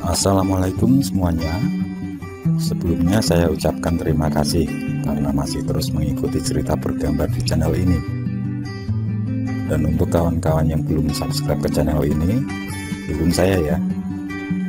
Assalamualaikum semuanya. Sebelumnya saya ucapkan terima kasih karena masih terus mengikuti cerita bergambar di channel ini. Dan untuk kawan-kawan yang belum subscribe ke channel ini, dukung saya ya.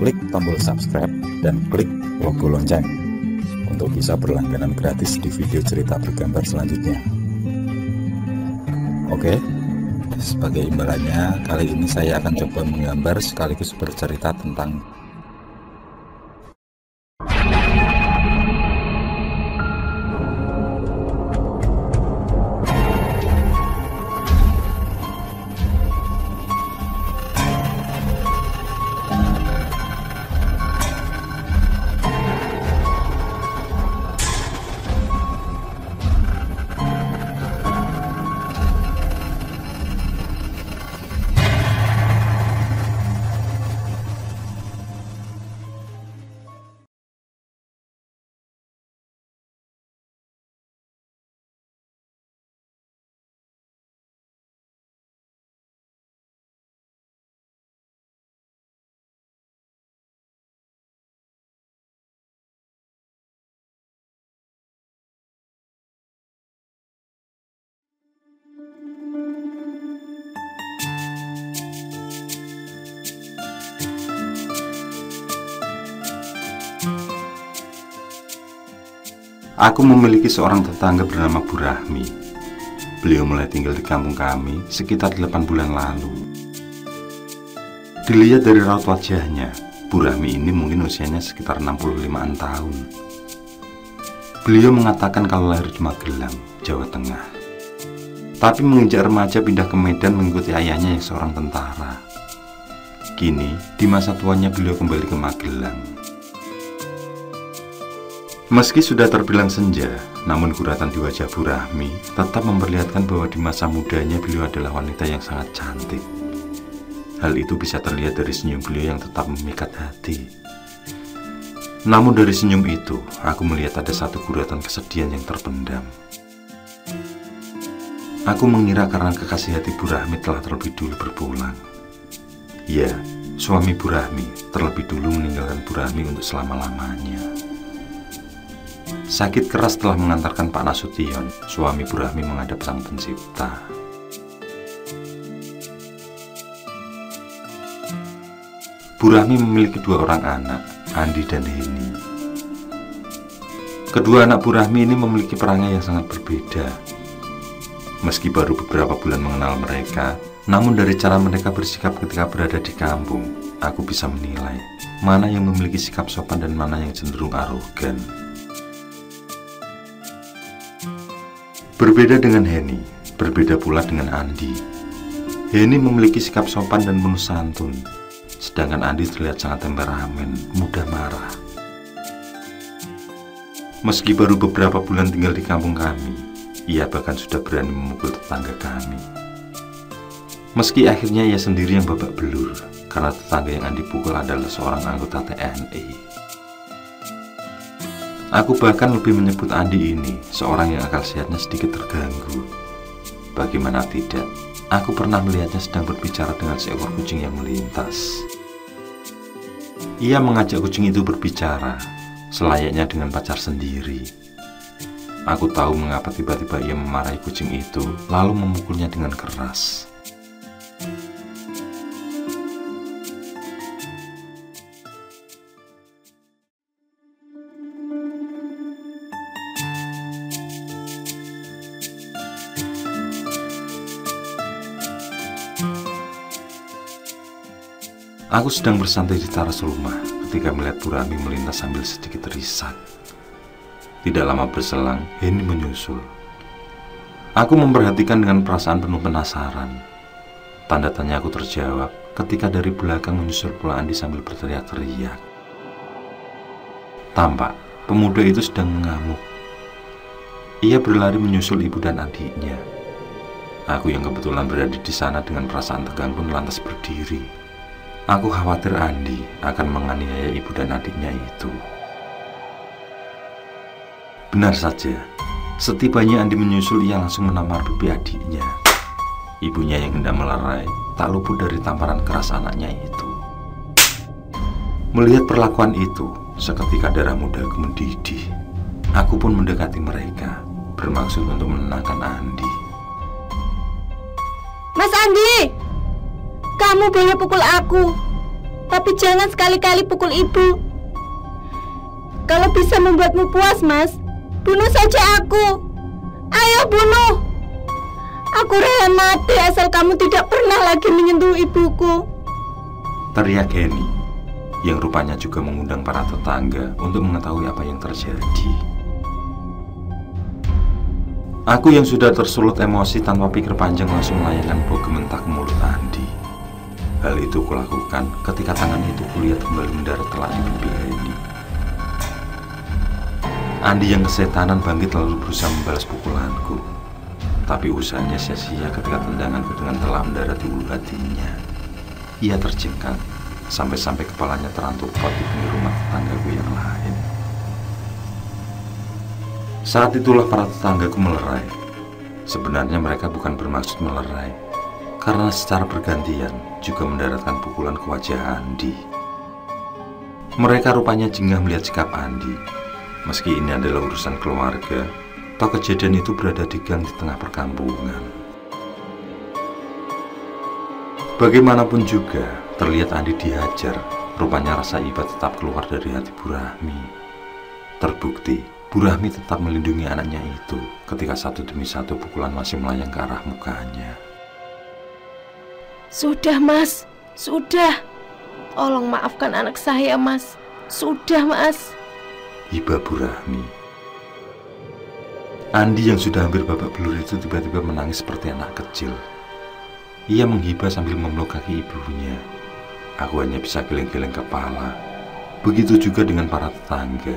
Klik tombol subscribe dan klik logo lonceng untuk bisa berlangganan gratis di video cerita bergambar selanjutnya. Oke, sebagai imbalannya kali ini saya akan coba menggambar sekaligus bercerita tentang Aku memiliki seorang tetangga bernama Bu Rahmi. Beliau mulai tinggal di kampung kami sekitar 8 bulan lalu. Dilihat dari raut wajahnya, Bu Rahmi ini mungkin usianya sekitar 65-an tahun. Beliau mengatakan kalau lahir di Magelang, Jawa Tengah. Tapi menginjak remaja pindah ke Medan mengikuti ayahnya yang seorang tentara. Kini, di masa tuanya beliau kembali ke Magelang. Meski sudah terbilang senja, namun guratan di wajah Bu Rahmi tetap memperlihatkan bahwa di masa mudanya beliau adalah wanita yang sangat cantik. Hal itu bisa terlihat dari senyum beliau yang tetap memikat hati. Namun dari senyum itu, aku melihat ada satu guratan kesedihan yang terpendam. Aku mengira karena kekasih hati Bu Rahmi telah terlebih dulu berpulang. Ya, suami Bu Rahmi terlebih dulu meninggalkan Bu Rahmi untuk selama-lamanya. Sakit keras telah mengantarkan Pak Nasution, suami Bu Rahmi, menghadap Sang Pencipta. Bu Rahmi memiliki 2 orang anak, Andi dan Heni. Kedua anak Bu Rahmi ini memiliki perangai yang sangat berbeda. Meski baru beberapa bulan mengenal mereka, namun dari cara mereka bersikap ketika berada di kampung, aku bisa menilai mana yang memiliki sikap sopan dan mana yang cenderung arogan. Berbeda dengan Heni, berbeda pula dengan Andi. Heni memiliki sikap sopan dan penuh santun, sedangkan Andi terlihat sangat temperamen, mudah marah. Meski baru beberapa bulan tinggal di kampung kami, ia bahkan sudah berani memukul tetangga kami. Meski akhirnya ia sendiri yang babak belur, karena tetangga yang Andi pukul adalah seorang anggota TNI. Aku bahkan lebih menyebut Andi ini seorang yang akal sehatnya sedikit terganggu. Bagaimana tidak, aku pernah melihatnya sedang berbicara dengan seekor kucing yang melintas. Ia mengajak kucing itu berbicara, selayaknya dengan pacar sendiri. Aku tahu mengapa tiba-tiba ia memarahi kucing itu, lalu memukulnya dengan keras. Aku sedang bersantai di teras rumah ketika melihat Bu Rahmi melintas sambil sedikit risak. Tidak lama berselang, Heni menyusul. Aku memperhatikan dengan perasaan penuh penasaran. Tanda tanya aku terjawab ketika dari belakang menyusul pula Andi sambil berteriak-teriak. Tampak pemuda itu sedang mengamuk. Ia berlari menyusul ibu dan adiknya. Aku yang kebetulan berada di sana dengan perasaan tegang pun lantas berdiri. Aku khawatir Andi akan menganiaya ibu dan adiknya itu. Benar saja, setibanya Andi menyusul, ia langsung menampar pipi adiknya. Ibunya yang hendak melerai tak luput dari tamparan keras anaknya itu. Melihat perlakuan itu, seketika darah mudaku mendidih. Aku pun mendekati mereka, bermaksud untuk menenangkan Andi. Mas Andi, kamu boleh pukul aku, tapi jangan sekali-kali pukul ibu. Kalau bisa membuatmu puas, Mas, bunuh saja aku. Ayo bunuh. Aku rela mati asal kamu tidak pernah lagi menyentuh ibuku. Teriak Henny, yang rupanya juga mengundang para tetangga untuk mengetahui apa yang terjadi. Aku yang sudah tersulut emosi tanpa pikir panjang langsung melayangkan bau gementar ke mulut Andi. Hal itu kulakukan ketika tangan itu kulihat kembali mendarat telah di pipi Henny. Andi yang kesetanan bangkit lalu berusaha membalas pukulanku. Tapi usahanya sia-sia ketika tendanganku dengan telah mendarat di ulu hatinya. Ia terjengkang sampai-sampai kepalanya terantuk kuat di pinggir rumah tetanggaku yang lain. Saat itulah para tetanggaku melerai. Sebenarnya mereka bukan bermaksud melerai, karena secara bergantian juga mendaratkan pukulan ke wajah Andi. Mereka rupanya jengah melihat sikap Andi. Meski ini adalah urusan keluarga, toh kejadian itu berada di gang di tengah perkampungan. Bagaimanapun juga, terlihat Andi dihajar. Rupanya rasa iba tetap keluar dari hati Bu Rahmi. Terbukti, Bu Rahmi tetap melindungi anaknya itu ketika satu demi satu pukulan masih melayang ke arah mukanya. Sudah, Mas, sudah. Tolong maafkan anak saya, Mas. Sudah, Mas. Iba Bu Rahmi. Andi yang sudah hampir babak belur itu tiba-tiba menangis seperti anak kecil. Ia menghibah sambil memeluk kaki ibunya. Aku hanya bisa geleng-geleng kepala. Begitu juga dengan para tetangga.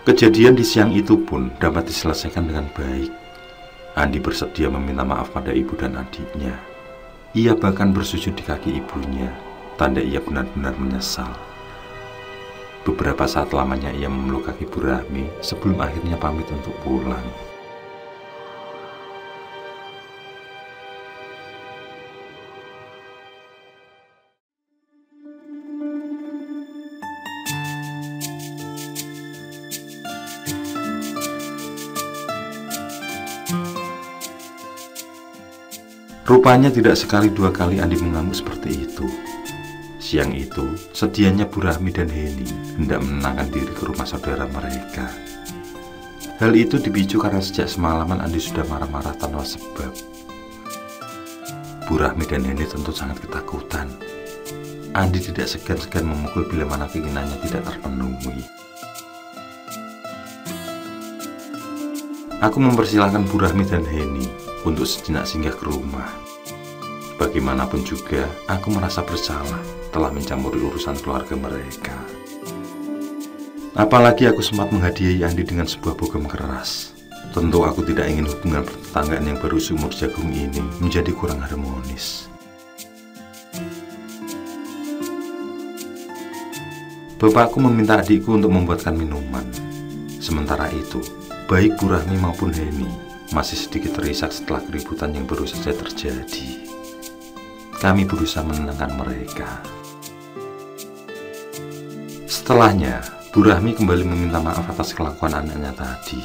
Kejadian di siang itu pun dapat diselesaikan dengan baik. Andi bersedia meminta maaf pada ibu dan adiknya. Ia bahkan bersujud di kaki ibunya, tanda ia benar-benar menyesal. Beberapa saat lamanya ia memeluk kaki Bu Rahmi sebelum akhirnya pamit untuk pulang. Rupanya tidak sekali dua kali Andi mengamuk seperti itu. Siang itu, sedianya Bu Rahmi dan Henny hendak menenangkan diri ke rumah saudara mereka. Hal itu dipicu karena sejak semalaman Andi sudah marah-marah tanpa sebab. Bu Rahmi dan Henny tentu sangat ketakutan. Andi tidak segan-segan memukul bila mana keinginannya tidak terpenuhi. Aku mempersilahkan Bu Rahmi dan Henny untuk sejenak singgah ke rumah. Bagaimanapun juga, aku merasa bersalah telah mencampuri urusan keluarga mereka. Apalagi aku sempat menghadiahi Andi dengan sebuah bogem keras. Tentu aku tidak ingin hubungan pertetanggaan yang baru seumur jagung ini menjadi kurang harmonis. Bapakku meminta adikku untuk membuatkan minuman. Sementara itu, baik Bu Rahmi maupun Henny masih sedikit terisak setelah keributan yang baru saja terjadi. Kami berusaha menenangkan mereka. Setelahnya, Bu Rahmi kembali meminta maaf atas kelakuan anaknya tadi.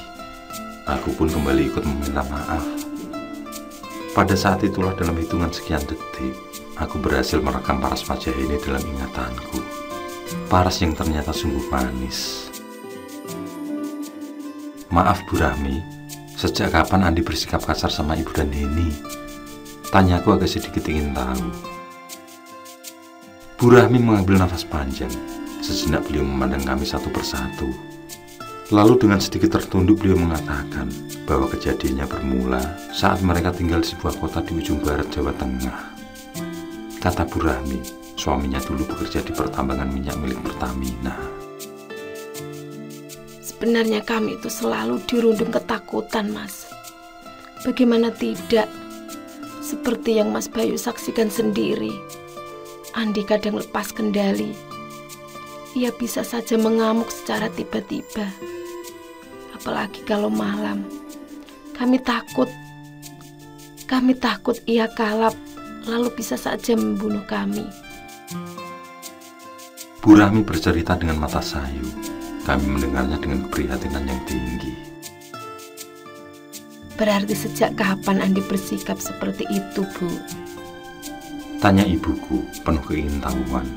Aku pun kembali ikut meminta maaf. Pada saat itulah dalam hitungan sekian detik, aku berhasil merekam paras wajah ini dalam ingatanku. Paras yang ternyata sungguh manis. Maaf Bu Rahmi, sejak kapan Andi bersikap kasar sama ibu dan Henny? Tanyaku agak sedikit ingin tahu. Bu Rahmi mengambil nafas panjang. Sejenak beliau memandang kami satu persatu. Lalu dengan sedikit tertunduk beliau mengatakan bahwa kejadiannya bermula saat mereka tinggal di sebuah kota di ujung barat Jawa Tengah. Kata Bu Rahmi, suaminya dulu bekerja di pertambangan minyak milik Pertamina. Sebenarnya kami itu selalu dirundung ketakutan, Mas. Bagaimana tidak? Seperti yang Mas Bayu saksikan sendiri, Andi kadang lepas kendali. Ia bisa saja mengamuk secara tiba-tiba. Apalagi kalau malam. Kami takut ia kalap, lalu bisa saja membunuh kami. Bu Rahmi bercerita dengan mata sayu. Kami mendengarnya dengan keprihatinan yang tinggi. Berarti sejak kapan Andi bersikap seperti itu, Bu? Tanya ibuku penuh keingintahuan.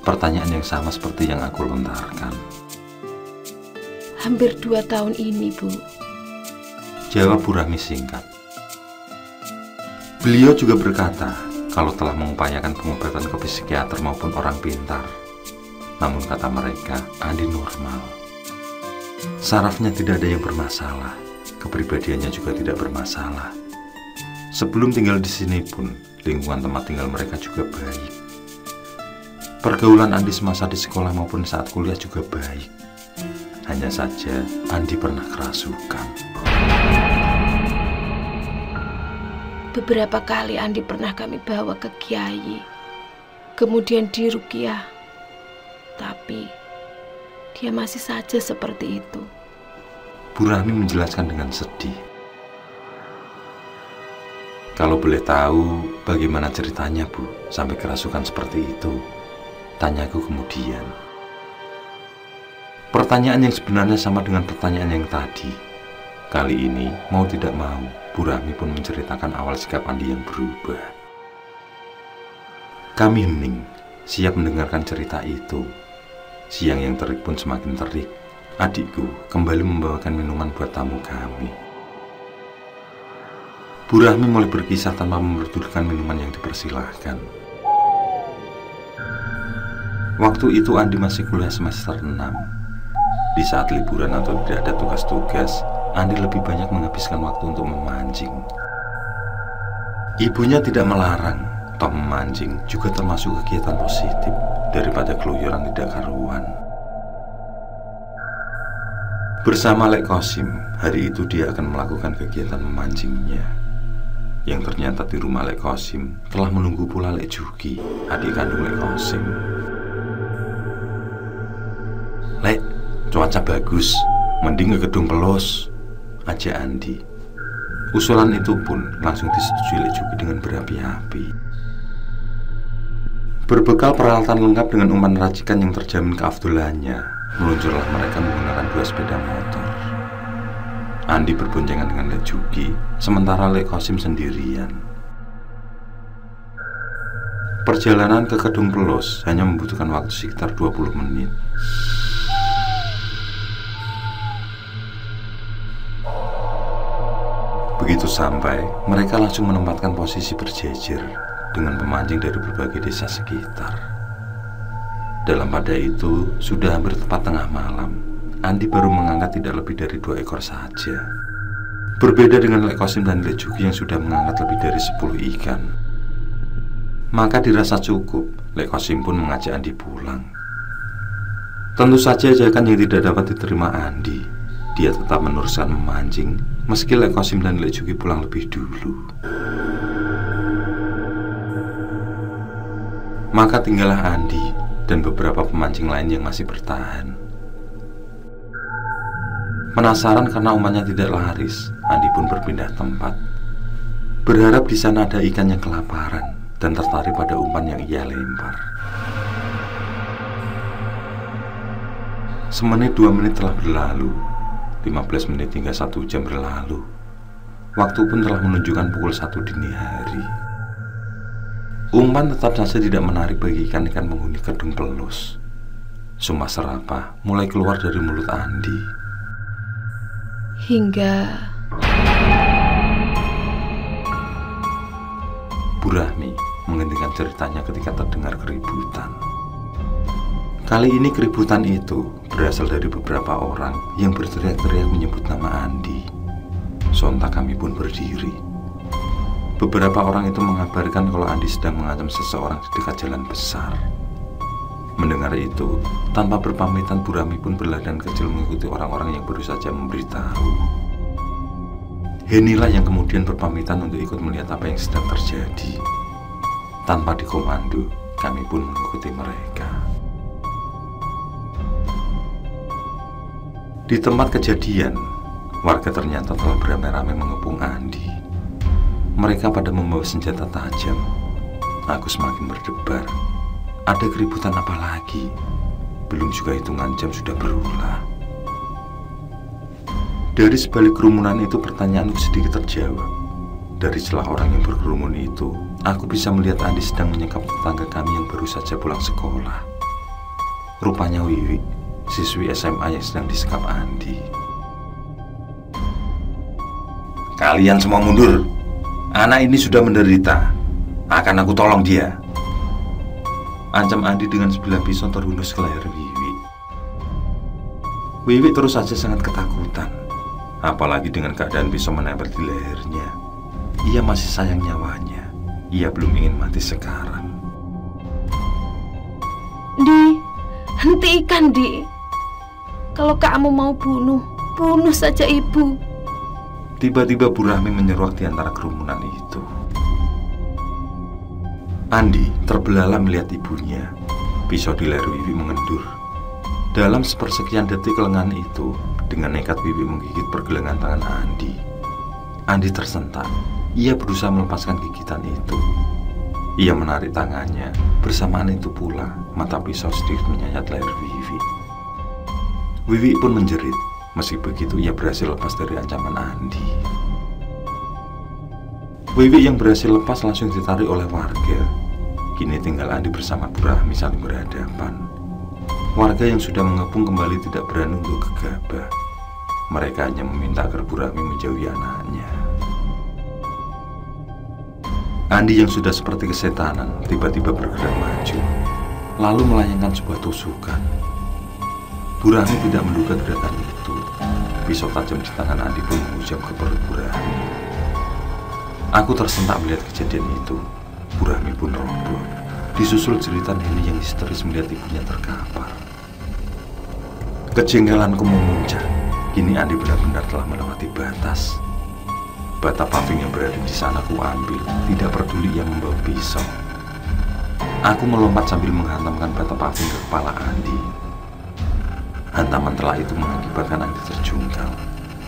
Pertanyaan yang sama seperti yang aku lontarkan. Hampir 2 tahun ini, Bu. Jawab Bu Rahmi singkat. Beliau juga berkata kalau telah mengupayakan pengobatan ke psikiater maupun orang pintar. Namun kata mereka, Andi normal. Sarafnya tidak ada yang bermasalah, kepribadiannya juga tidak bermasalah. Sebelum tinggal di sini pun, lingkungan tempat tinggal mereka juga baik. Pergaulan Andi semasa di sekolah maupun saat kuliah juga baik. Hanya saja Andi pernah kerasukan. Beberapa kali Andi pernah kami bawa ke kiai, kemudian diruqyah. Tapi dia masih saja seperti itu. Bu Rahmi menjelaskan dengan sedih. Kalau boleh tahu bagaimana ceritanya, Bu, sampai kerasukan seperti itu? Tanyaku kemudian. Pertanyaan yang sebenarnya sama dengan pertanyaan yang tadi. Kali ini, mau tidak mau, Bu Rahmi pun menceritakan awal sikap Andi yang berubah. Kami hening, siap mendengarkan cerita itu. Siang yang terik pun semakin terik. Adikku kembali membawakan minuman buat tamu kami. Bu Rahmi mulai berkisah tanpa memperdulikan minuman yang dipersilahkan. Waktu itu Andi masih kuliah semester 6. Di saat liburan atau tidak ada tugas-tugas, Andi lebih banyak menghabiskan waktu untuk memancing. Ibunya tidak melarang, toh memancing juga termasuk kegiatan positif daripada keluyuran tidak karuan. Bersama Lek Kosim, hari itu dia akan melakukan kegiatan memancingnya. Yang ternyata di rumah Lek Kosim telah menunggu pula Lek Juki, adik kandung Lek Kosim. Lek, cuaca bagus, mending ke Gedung Pelos, ajak Andi. Usulan itu pun langsung disetujui Lek Juki dengan berapi-api. Berbekal peralatan lengkap dengan umpan racikan yang terjamin keafdolannya, meluncurlah mereka menggunakan 2 sepeda motor. Andi berboncengan dengan Lek Juki, sementara Lek Kosim sendirian. Perjalanan ke Gedung Pelos hanya membutuhkan waktu sekitar 20 menit. Begitu sampai, mereka langsung menempatkan posisi berjejer dengan pemancing dari berbagai desa sekitar. Dalam pada itu, sudah hampir tepat tengah malam. Andi baru mengangkat tidak lebih dari 2 ekor saja. Berbeda dengan Lek Kosim dan Lek Juki yang sudah mengangkat lebih dari 10 ikan. Maka dirasa cukup, Lek Kosim pun mengajak Andi pulang. Tentu saja ajakan yang tidak dapat diterima Andi. Dia tetap meneruskan memancing, meski Lek Kosim dan Lek Juki pulang lebih dulu. Maka tinggallah Andi dan beberapa pemancing lain yang masih bertahan. Penasaran karena umpannya tidak laris, Andi pun berpindah tempat. Berharap di sana ada ikan yang kelaparan dan tertarik pada umpan yang ia lempar. Semenit 2 menit telah berlalu, 15 menit hingga 1 jam berlalu. Waktu pun telah menunjukkan pukul 1 dini hari. Umpan tetap saja tidak menarik bagi ikan-ikan penghuni Gedung Pelos. Sumpah serapah mulai keluar dari mulut Andi. Hingga Bu Rahmi menghentikan ceritanya ketika terdengar keributan. Kali ini keributan itu berasal dari beberapa orang yang berteriak-teriak menyebut nama Andi. Sontak kami pun berdiri. Beberapa orang itu mengabarkan kalau Andi sedang mengancam seseorang di dekat jalan besar. Mendengar itu, tanpa berpamitan Bu Rahmi pun berlarian kecil mengikuti orang-orang yang baru saja memberitahu. Henilah yang kemudian berpamitan untuk ikut melihat apa yang sedang terjadi. Tanpa dikomando, kami pun mengikuti mereka. Di tempat kejadian, warga ternyata telah beramai-ramai mengepung Andi. Mereka pada membawa senjata tajam. Aku semakin berdebar. Ada keributan apa lagi? Belum juga hitungan jam sudah berulah. Dari sebalik kerumunan itu pertanyaanku sedikit terjawab. Dari celah orang yang berkerumun itu, aku bisa melihat Andi sedang menyekap tetangga kami yang baru saja pulang sekolah. Rupanya Wiwi, siswi SMA yang sedang disekap Andi. Kalian semua mundur. Anak ini sudah menderita. Akan aku tolong dia. Ancam Andi dengan sebilah pisau terhunus ke leher Wiwi. Wiwi terus saja sangat ketakutan. Apalagi dengan keadaan pisau menempel di lehernya. Ia masih sayang nyawanya. Ia belum ingin mati sekarang. Di, hentikan Di. Kalau kamu mau bunuh, bunuh saja ibu. Tiba-tiba Bu Rahmi menyeruak di antara kerumunan itu. Andi terbelalak melihat ibunya. Pisau di leher Wiwi mengendur. Dalam sepersekian detik lengan itu, dengan nekat Wiwi menggigit pergelangan tangan Andi. Andi tersentak. Ia berusaha melepaskan gigitan itu. Ia menarik tangannya. Bersamaan itu pula, mata pisau sedikit menyayat leher Wiwi. Wiwi pun menjerit. Meski begitu, ia berhasil lepas dari ancaman Andi. Wiwi yang berhasil lepas langsung ditarik oleh warga. Kini tinggal Andi bersama Bu Rahmi saling berhadapan. Warga yang sudah mengepung kembali tidak berani untuk gegabah. Mereka hanya meminta agar Bu Rahmi menjauhi anaknya. Andi yang sudah seperti kesetanan tiba-tiba bergerak maju, lalu melayangkan sebuah tusukan. Bu Rahmi tidak menduga gerakan itu. Pisau tajam di tangan Andi pun menghujam ke perut Bu Rahmi. Aku tersentak melihat kejadian itu. Bu Rahmi pun roboh. Disusul jeritan Heni yang histeris melihat ibunya terkapar. Kejengkelanku memuncak. Kini Andi benar-benar telah melewati batas. Bata paving yang berada di sana ku ambil, tidak peduli yang membawa pisau. Aku melompat sambil menghantamkan bata paving ke kepala Andi. Hantaman telah itu mengakibatkan Andi terjungkal.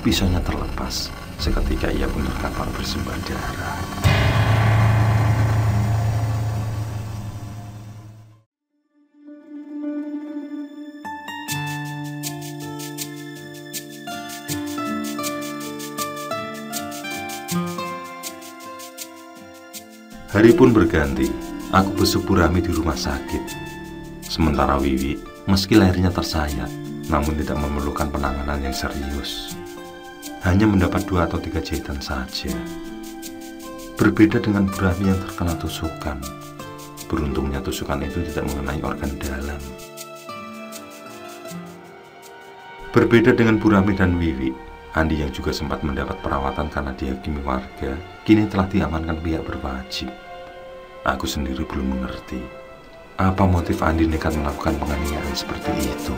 Pisaunya terlepas. Seketika ia pun terkapar bersimbah darah. Hari pun berganti. Aku besuk Bu Rahmi di rumah sakit. Sementara Wiwi, meski lehernya tersayat, namun tidak memerlukan penanganan yang serius. Hanya mendapat 2 atau 3 jahitan saja. Berbeda dengan Bu Rahmi yang terkena tusukan. Beruntungnya tusukan itu tidak mengenai organ dalam. Berbeda dengan Bu Rahmi dan Wiwi, Andi yang juga sempat mendapat perawatan karena dihakimi warga, kini telah diamankan pihak berwajib. Aku sendiri belum mengerti apa motif Andi nekat melakukan penganiayaan seperti itu.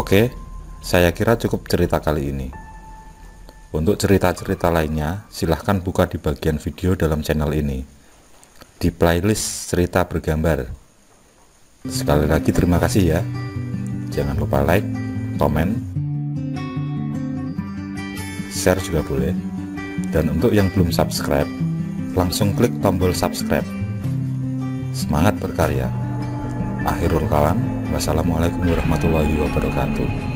Oke, saya kira cukup cerita kali ini. Untuk cerita-cerita lainnya, silahkan buka di bagian video dalam channel ini, di playlist cerita bergambar. Sekali lagi terima kasih ya. Jangan lupa like, komen, share juga boleh. Dan untuk yang belum subscribe, langsung klik tombol subscribe. Semangat berkarya. Akhirul kalam. Wassalamualaikum warahmatullahi wabarakatuh.